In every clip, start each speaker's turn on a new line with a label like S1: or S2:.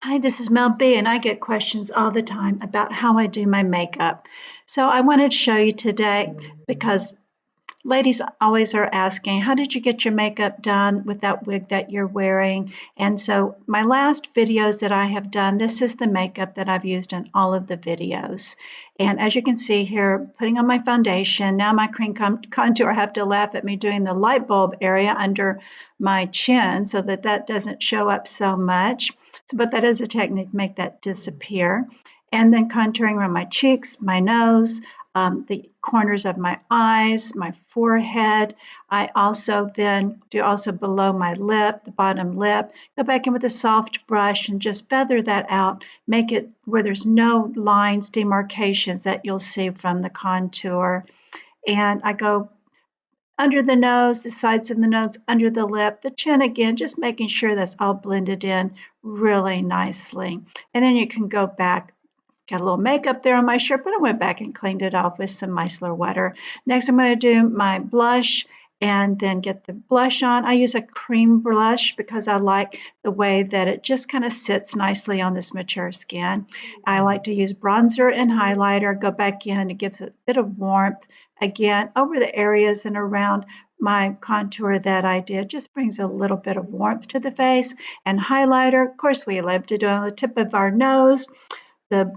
S1: Hi, this is Mel B, and I get questions all the time about how I do my makeup. So I wanted to show you today because ladies always are asking, how did you get your makeup done with that wig that you're wearing? And so my last videos that I have done, this is the makeup that I've used in all of the videos. And as you can see here, putting on my foundation, now my cream contour, I have to laugh at me doing the light bulb area under my chin so that that doesn't show up so much. So, but that is a technique to make that disappear. And then contouring around my cheeks, my nose, the corners of my eyes, my forehead. I also then do also below my lip, the bottom lip, go back in with a soft brush and just feather that out, make it where there's no lines, demarcations that you'll see from the contour. And I go under the nose, the sides of the nose, under the lip, the chin again, just making sure that's all blended in really nicely. And then you can go back. Got a little makeup there on my shirt, but I went back and cleaned it off with some micellar water. Next, I'm going to do my blush and then get the blush on. I use a cream blush because I like the way that it just kind of sits nicely on this mature skin. I like to use bronzer and highlighter, go back in, it gives a bit of warmth. Again, over the areas and around my contour that I did, just brings a little bit of warmth to the face. And highlighter, of course, we love to do on the tip of our nose, the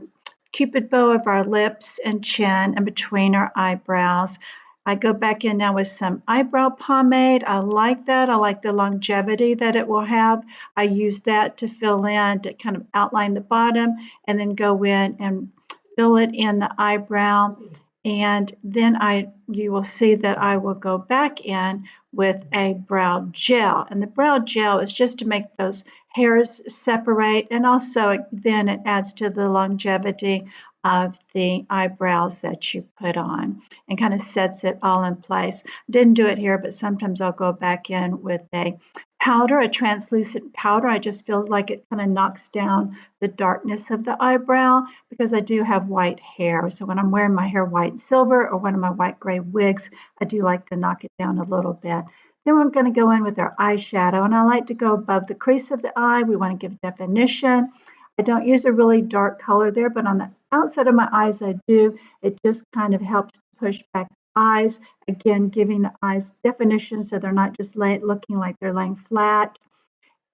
S1: cupid bow of our lips and chin and between our eyebrows. I go back in now with some eyebrow pomade. I like that. I like the longevity that it will have. I use that to fill in, to kind of outline the bottom, and then go in and fill it in the eyebrow. And then you will see that I will go back in with a brow gel. And the brow gel is just to make those hairs separate, and also then it adds to the longevity of the eyebrows that you put on and kind of sets it all in place. Didn't do it here, but sometimes I'll go back in with a powder, a translucent powder. I just feel like it kind of knocks down the darkness of the eyebrow because I do have white hair. So when I'm wearing my hair white and silver or one of my white gray wigs, I do like to knock it down a little bit. Then we're going to go in with our eyeshadow, and I like to go above the crease of the eye. We want to give definition. I don't use a really dark color there, but on the outside of my eyes I do. It just kind of helps to push back the eyes, again giving the eyes definition so they're not just looking like they're laying flat.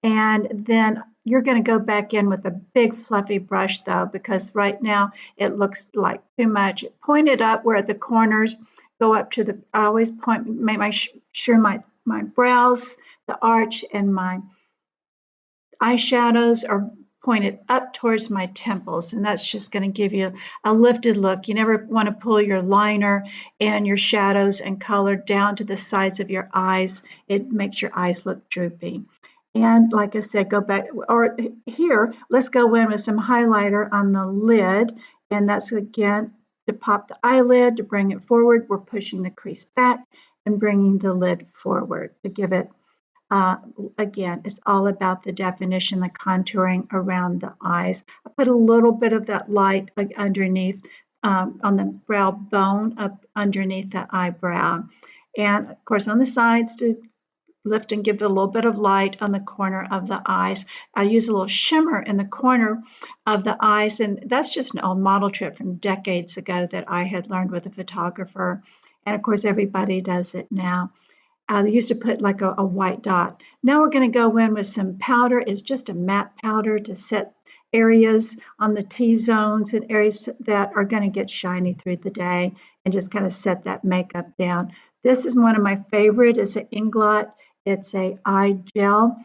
S1: And then you're going to go back in with a big fluffy brush though, because right now it looks like too much. Point it up where at the corners, go up to the, I always point, make sure my brows, the arch, and my eyeshadows are pointed up towards my temples, and that's just going to give you a lifted look. You never want to pull your liner and your shadows and color down to the sides of your eyes. It makes your eyes look droopy. And like I said, go back, or here, let's go in with some highlighter on the lid, and that's again to pop the eyelid, to bring it forward. We're pushing the crease back and bringing the lid forward to give it, again, it's all about the definition, the contouring around the eyes. I put a little bit of that light underneath, on the brow bone up underneath the eyebrow. And of course on the sides to lift and give it a little bit of light on the corner of the eyes. I use a little shimmer in the corner of the eyes, and that's just an old model trick from decades ago that I had learned with a photographer. And of course everybody does it now. They used to put like a white dot. Now we're going to go in with some powder. It's just a matte powder to set areas on the T-zones and areas that are going to get shiny through the day, and just kind of set that makeup down. This is one of my favorite. It's an Inglot. It's a eye gel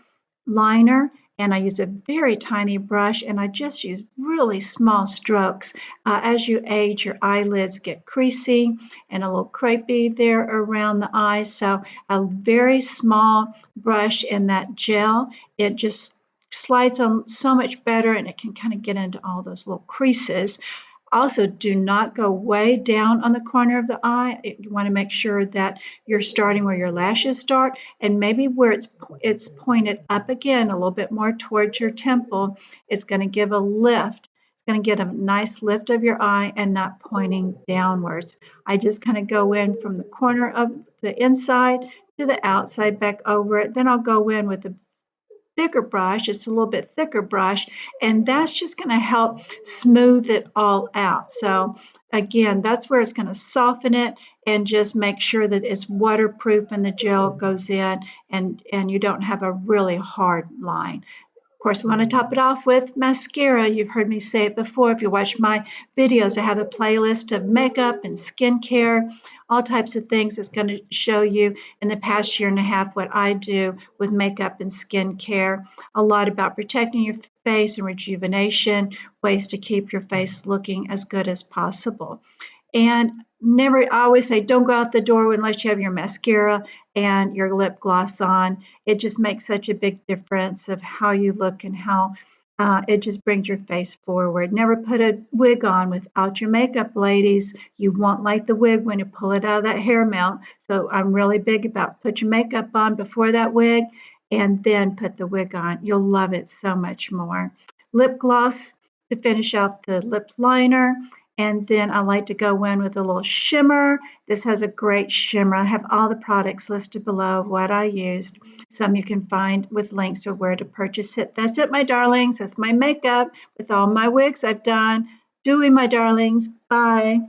S1: liner, and I use a very tiny brush, and I just use really small strokes. As you age, your eyelids get creasy and a little crepey there around the eyes, so a very small brush in that gel, it just slides on so much better, and it can kind of get into all those little creases. Also, do not go way down on the corner of the eye. You want to make sure that you're starting where your lashes start, and maybe where it's pointed up again a little bit more towards your temple. It's going to give a lift. It's going to get a nice lift of your eye and not pointing downwards. I just kind of go in from the corner of the inside to the outside, back over it. Then I'll go in with a bigger brush, it's a little bit thicker brush, and that's just going to help smooth it all out. So again, that's where it's going to soften it and just make sure that it's waterproof and the gel goes in and you don't have a really hard line. Of course, we want to top it off with mascara. You've heard me say it before. If you watch my videos, I have a playlist of makeup and skincare, all types of things that's going to show you in the past year and a half what I do with makeup and skincare. A lot about protecting your face and rejuvenation, ways to keep your face looking as good as possible. And never, I always say, don't go out the door unless you have your mascara and your lip gloss on. It just makes such a big difference of how you look and how it just brings your face forward. Never put a wig on without your makeup, ladies. You won't like the wig when you pull it out of that hair melt. So I'm really big about put your makeup on before that wig and then put the wig on. You'll love it so much more. Lip gloss to finish off the lip liner. And then I like to go in with a little shimmer. This has a great shimmer. I have all the products listed below of what I used. Some you can find with links of where to purchase it. That's it, my darlings. That's my makeup with all my wigs I've done. Doing, my darlings. Bye.